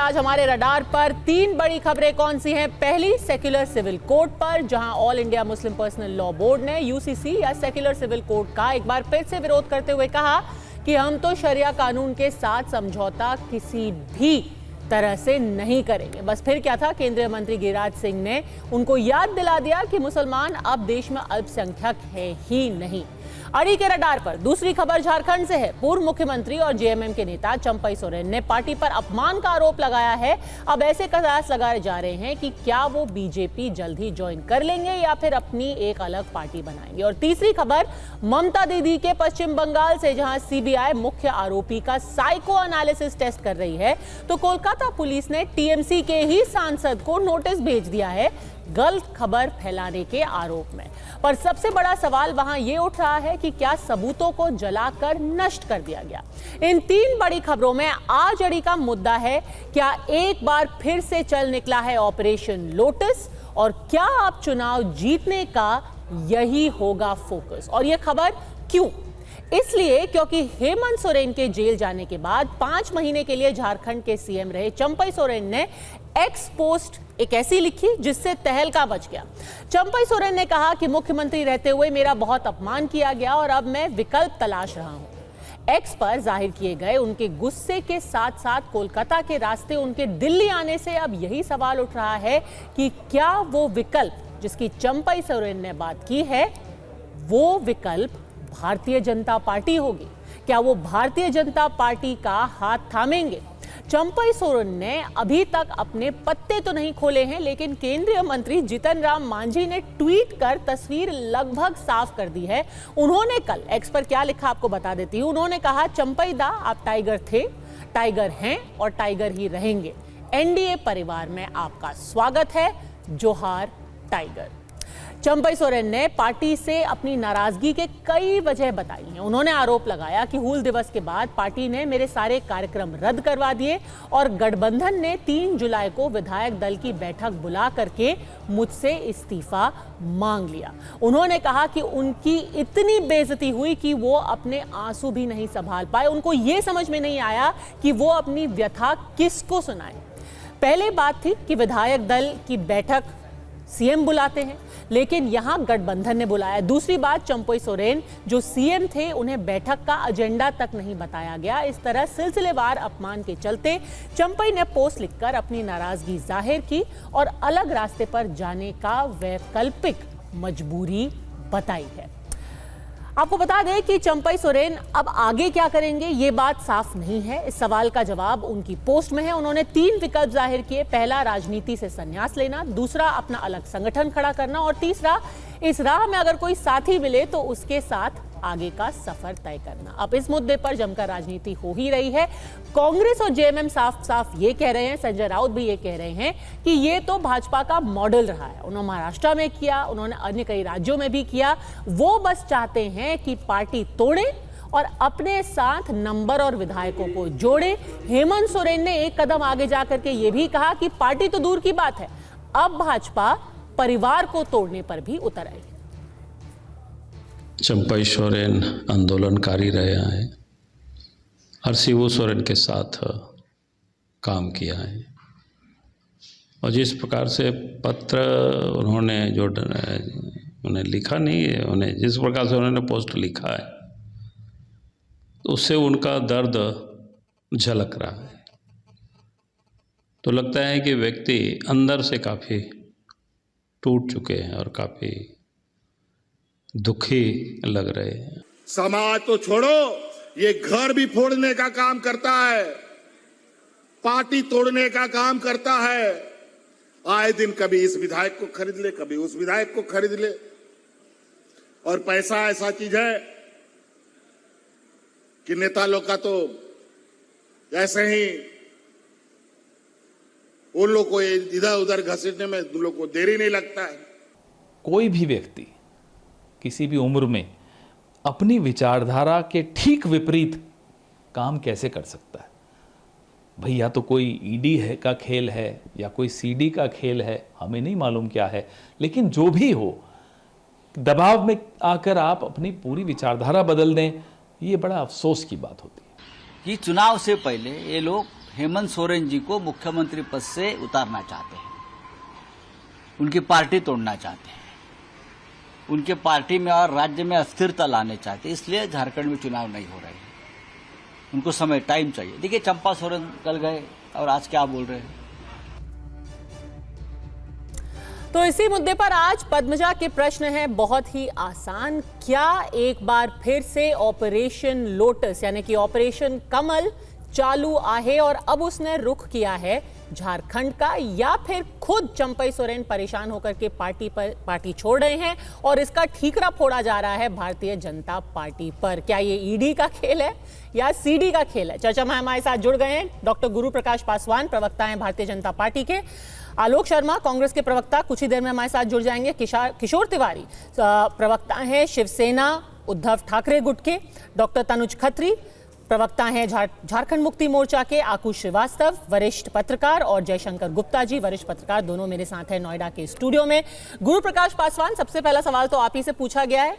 आज हमारे रडार पर 3 बड़ी खबरें कौन सी हैं। पहली, सेक्युलर सिविल कोड पर, जहां all India Muslim personal law board ने यूसीसी या सेक्युलर सिविल कोड का एक बार फिर से विरोध करते हुए कहा कि हम तो शरिया कानून के साथ समझौता किसी भी तरह से नहीं करेंगे। बस फिर क्या था, केंद्रीय मंत्री गिरिराज सिंह ने उनको याद दिला दिया कि मुसलमान अब देश में अल्पसंख्यक है ही नहीं। अड़ी के रडार पर दूसरी खबर झारखंड से है। पूर्व मुख्यमंत्री और जेएमएम के नेता चंपई सोरेन ने पार्टी पर अपमान का आरोप लगाया है। अब ऐसे कयास लगाए जा रहे हैं कि क्या वो बीजेपी जल्द ही ज्वाइन कर लेंगे या फिर अपनी एक अलग पार्टी बनाएंगे। और तीसरी खबर ममता दीदी के पश्चिम बंगाल से, जहां सीबीआई मुख्य आरोपी का साइको एनालिसिस टेस्ट कर रही है, तो कोलकाता पुलिस ने टीएमसी के ही सांसद को नोटिस भेज दिया है गलत खबर फैलाने के आरोप में। पर सबसे बड़ा सवाल वहां यह उठ रहा है कि क्या सबूतों को जलाकर नष्ट कर दिया गया। इन 3 बड़ी खबरों में आज अड़ी का मुद्दा है, क्या एक बार फिर से चल निकला है ऑपरेशन लोटस, और क्या आप चुनाव जीतने का यही होगा फोकस। और यह खबर क्यों? इसलिए क्योंकि हेमंत सोरेन के जेल जाने के बाद 5 महीने के लिए झारखंड के सीएम रहे चंपई सोरेन ने एक्स पोस्ट एक ऐसी लिखी जिससे तहलका मच गया। चंपई सोरेन ने कहा कि मुख्यमंत्री रहते हुए मेरा बहुत अपमान किया गया और अब मैं विकल्प तलाश रहा हूं। एक्स पर जाहिर किए गए उनके गुस्से के साथ साथ कोलकाता के रास्ते उनके दिल्ली आने से अब यही सवाल उठ रहा है कि क्या वो विकल्प जिसकी चंपई सोरेन ने बात की है, वो विकल्प भारतीय जनता पार्टी होगी। क्या वो भारतीय जनता पार्टी का हाथ थामेंगे? चंपई सोरेन ने अभी तक अपने पत्ते तो नहीं खोले हैं, लेकिन केंद्रीय मंत्री जीतन राम मांझी ने ट्वीट कर तस्वीर लगभग साफ कर दी है। उन्होंने कल एक्स पर क्या लिखा आपको बता देती हूं। उन्होंने कहा, चंपई दा आप टाइगर थे, टाइगर हैं और टाइगर ही रहेंगे। एनडीए परिवार में आपका स्वागत है, जोहार टाइगर। चंपई सोरेन ने पार्टी से अपनी नाराजगी के कई वजह बताई हैं। उन्होंने आरोप लगाया कि हूल दिवस के बाद पार्टी ने मेरे सारे कार्यक्रम रद्द करवा दिए और गठबंधन ने 3 जुलाई को विधायक दल की बैठक बुला करके मुझसे इस्तीफा मांग लिया। उन्होंने कहा कि उनकी इतनी बेइज्जती हुई कि वो अपने आंसू भी नहीं संभाल पाए। उनको ये समझ में नहीं आया कि वो अपनी व्यथा किसको सुनाए। पहले बात थी कि विधायक दल की बैठक सीएम बुलाते हैं, लेकिन यहां गठबंधन ने बुलाया। दूसरी बात, चंपई सोरेन जो सीएम थे उन्हें बैठक का एजेंडा तक नहीं बताया गया। इस तरह सिलसिलेवार अपमान के चलते चंपई ने पोस्ट लिखकर अपनी नाराजगी जाहिर की और अलग रास्ते पर जाने का वैकल्पिक मजबूरी बताई है। आपको बता दें कि चंपई सोरेन अब आगे क्या करेंगे ये बात साफ नहीं है। इस सवाल का जवाब उनकी पोस्ट में है। उन्होंने 3 विकल्प जाहिर किए। पहला, राजनीति से संन्यास लेना, दूसरा, अपना अलग संगठन खड़ा करना, और तीसरा, इस राह में अगर कोई साथी मिले तो उसके साथ आगे का सफर तय करना। अब इस मुद्दे पर जमकर राजनीति हो ही रही है। कांग्रेस और जेएमएम साफ साफ ये कह रहे हैं, संजय राउत भी ये कह रहे हैं कि ये तो भाजपा का मॉडल रहा है। उन्होंने महाराष्ट्र में किया, उन्होंने अन्य कई राज्यों में भी किया। वो बस चाहते हैं कि पार्टी तोड़े और अपने साथ नंबर और विधायकों को जोड़े। हेमंत सोरेन ने एक कदम आगे जाकर के ये भी कहा कि पार्टी तो दूर की बात है, अब भाजपा परिवार को तोड़ने पर भी उतर आई। चंपई सोरेन आंदोलनकारी रहे हैं और शिबू सोरेन के साथ काम किया है, और जिस प्रकार से पत्र उन्होंने जो उन्हें लिखा नहीं है, उन्हें जिस प्रकार से उन्होंने पोस्ट लिखा है, तो उससे उनका दर्द झलक रहा है। तो लगता है कि व्यक्ति अंदर से काफ़ी टूट चुके हैं और काफ़ी दुखी लग रहे हैं। समाज तो छोड़ो, ये घर भी फोड़ने का काम करता है, पार्टी तोड़ने का काम करता है। आए दिन कभी इस विधायक को खरीद ले, कभी उस विधायक को खरीद ले। और पैसा ऐसा चीज है कि नेता लोग का तो ऐसे ही उन लोग को इधर उधर घसीटने में उन लोग को देरी नहीं लगता है। कोई भी व्यक्ति किसी भी उम्र में अपनी विचारधारा के ठीक विपरीत काम कैसे कर सकता है? भाई, या तो कोई ईडी है का खेल है या कोई सीडी का खेल है, हमें नहीं मालूम क्या है, लेकिन जो भी हो, दबाव में आकर आप अपनी पूरी विचारधारा बदल दें, ये बड़ा अफसोस की बात होती है। कि चुनाव से पहले ये लोग हेमंत सोरेन जी को मुख्यमंत्री पद से उतारना चाहते हैं, उनकी पार्टी तोड़ना चाहते हैं, उनके पार्टी में और राज्य में अस्थिरता लाने चाहते हैं, इसलिए झारखंड में चुनाव नहीं हो रहे हैं। उनको समय, टाइम चाहिए। देखिए, चंपा सोरेन कल गए और आज क्या बोल रहे हैं। तो इसी मुद्दे पर आज पद्मजा के प्रश्न है बहुत ही आसान। क्या एक बार फिर से ऑपरेशन लोटस यानी कि ऑपरेशन कमल चालू आहे और अब उसने रुख किया है झारखंड का, या फिर खुद चंपई सोरेन परेशान होकर के पार्टी छोड़ रहे हैं और इसका ठीकरा फोड़ा जा रहा है भारतीय जनता पार्टी पर? क्या ये ईडी का खेल है या सीडी का खेल है? चर्चा में हमारे साथ जुड़ गए हैं डॉक्टर गुरु प्रकाश पासवान, प्रवक्ता हैं भारतीय जनता पार्टी के, आलोक शर्मा कांग्रेस के प्रवक्ता कुछ ही देर में हमारे साथ जुड़ जाएंगे, किशोर तिवारी प्रवक्ता हैं शिवसेना उद्धव ठाकरे गुट के, डॉक्टर तनुज खत्री प्रवक्ता हैं झारखंड मुक्ति मोर्चा के, आकुश श्रीवास्तव वरिष्ठ पत्रकार और जयशंकर गुप्ता जी वरिष्ठ पत्रकार, दोनों मेरे साथ हैं नोएडा के स्टूडियो में। गुरु प्रकाश पासवान, सबसे पहला सवाल तो आप ही से पूछा गया है,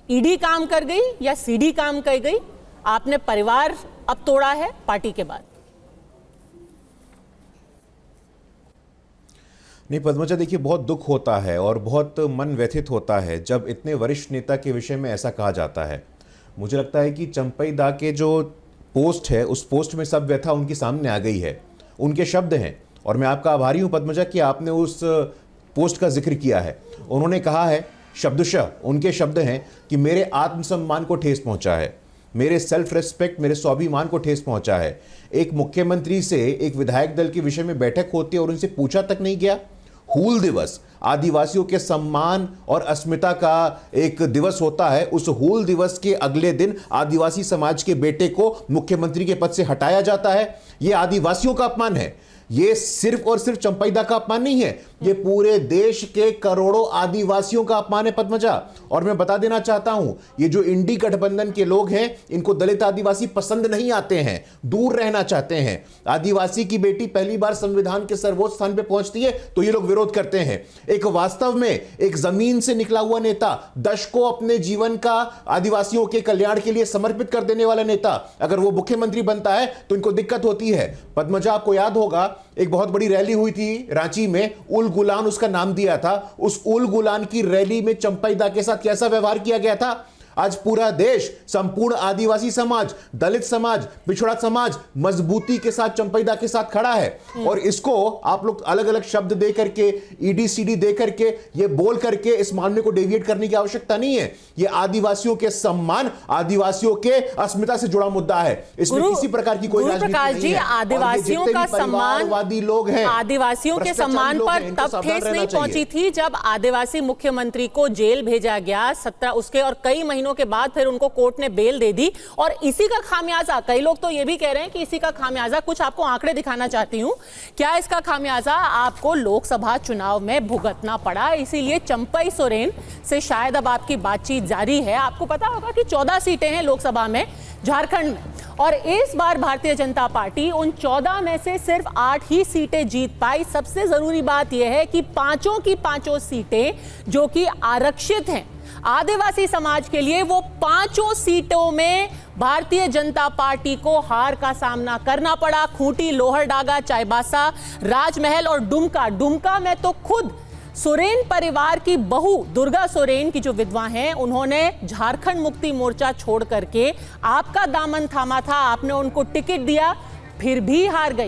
ईडी काम कर गई या सीडी काम कर गई? आपने परिवार अब तोड़ा है पार्टी के बाद। नहीं पद्मजा, देखिए बहुत दुख होता है और बहुत मन व्यथित होता है जब इतने वरिष्ठ नेता के विषय में ऐसा कहा जाता है। मुझे लगता है कि चंपई दा के जो पोस्ट है उस पोस्ट में सब व्यथा उनके सामने आ गई है, उनके शब्द हैं, और मैं आपका आभारी हूं पद्मजा कि आपने उस पोस्ट का जिक्र किया है। उन्होंने कहा है, शब्दशः उनके शब्द हैं कि मेरे आत्मसम्मान को ठेस पहुंचा है, मेरे सेल्फ रेस्पेक्ट, मेरे स्वाभिमान को ठेस पहुंचा है। एक मुख्यमंत्री से एक विधायक दल के विषय में बैठक होती है और उनसे पूछा तक नहीं गया। हूल दिवस आदिवासियों के सम्मान और अस्मिता का एक दिवस होता है, उस हूल दिवस के अगले दिन आदिवासी समाज के बेटे को मुख्यमंत्री के पद से हटाया जाता है। यह आदिवासियों का अपमान है, ये सिर्फ और सिर्फ चंपई दा का अपमान नहीं है, ये पूरे देश के करोड़ों आदिवासियों का अपमान है पद्मजा। और मैं बता देना चाहता हूं, ये जो इंडी गठबंधन के लोग हैं, इनको दलित आदिवासी पसंद नहीं आते हैं, दूर रहना चाहते हैं। आदिवासी की बेटी पहली बार संविधान के सर्वोच्च स्थान पे पहुंचती है तो ये लोग विरोध करते हैं। एक वास्तव में एक जमीन से निकला हुआ नेता, दशकों अपने जीवन का आदिवासियों के कल्याण के लिए समर्पित कर देने वाला नेता, अगर वो मुख्यमंत्री बनता है तो इनको दिक्कत होती है। पद्मजा, आपको याद होगा एक बहुत बड़ी रैली हुई थी रांची में, उल गुलान उसका नाम दिया था। उस उल गुलान की रैली में चंपई दा के साथ कैसा व्यवहार किया गया था? आज पूरा देश, संपूर्ण आदिवासी समाज, दलित समाज, पिछड़ा समाज मजबूती के साथ चंपई दा के साथ खड़ा है। और इसको आप लोग अलग अलग शब्द दे करके, ईडी सीडी दे करके, ये बोल करके इस मामले को डेविएट करने की आवश्यकता नहीं है। ये आदिवासियों के सम्मान, आदिवासियों के अस्मिता से जुड़ा मुद्दा है, इसमें किसी प्रकार की कोई राजनीति नहीं है। आदिवासियों का सम्मान, वादी लोग हैं, आदिवासियों के सम्मान पर तब ठेस नहीं पहुंची थी जब आदिवासी मुख्यमंत्री को जेल भेजा गया 17 उसके और कई महीनों के बाद फिर उनको कोर्ट ने बेल दे दी। और इसी का खामियाजा, कई लोग तो ये भी कह रहे हैं कि इसी का खामियाजा, कुछ आपको आंकड़े दिखाना चाहती हूं, क्या इसका खामियाजा आपको लोकसभा चुनाव में भुगतना पड़ा। इसीलिए चंपई सोरेन से शायद अब आपकी बातचीत जारी है। आपको पता होगा कि 14 सीटें हैं लोकसभा में झारखंड में, और इस बार भारतीय जनता पार्टी उन 14 में से सिर्फ 8 ही सीटें जीत पाई। सबसे जरूरी बात यह है कि पांचों की पांचों सीटें जो कि आरक्षित हैं आदिवासी समाज के लिए, वो पांचों सीटों में भारतीय जनता पार्टी को हार का सामना करना पड़ा। खूंटी, लोहरडागा, चाईबासा, राजमहल और डुमका में तो खुद सोरेन परिवार की बहू दुर्गा सोरेन की जो विधवा हैं, उन्होंने झारखंड मुक्ति मोर्चा छोड़ करके आपका दामन थामा था, आपने उनको टिकट दिया, फिर भी हार गई।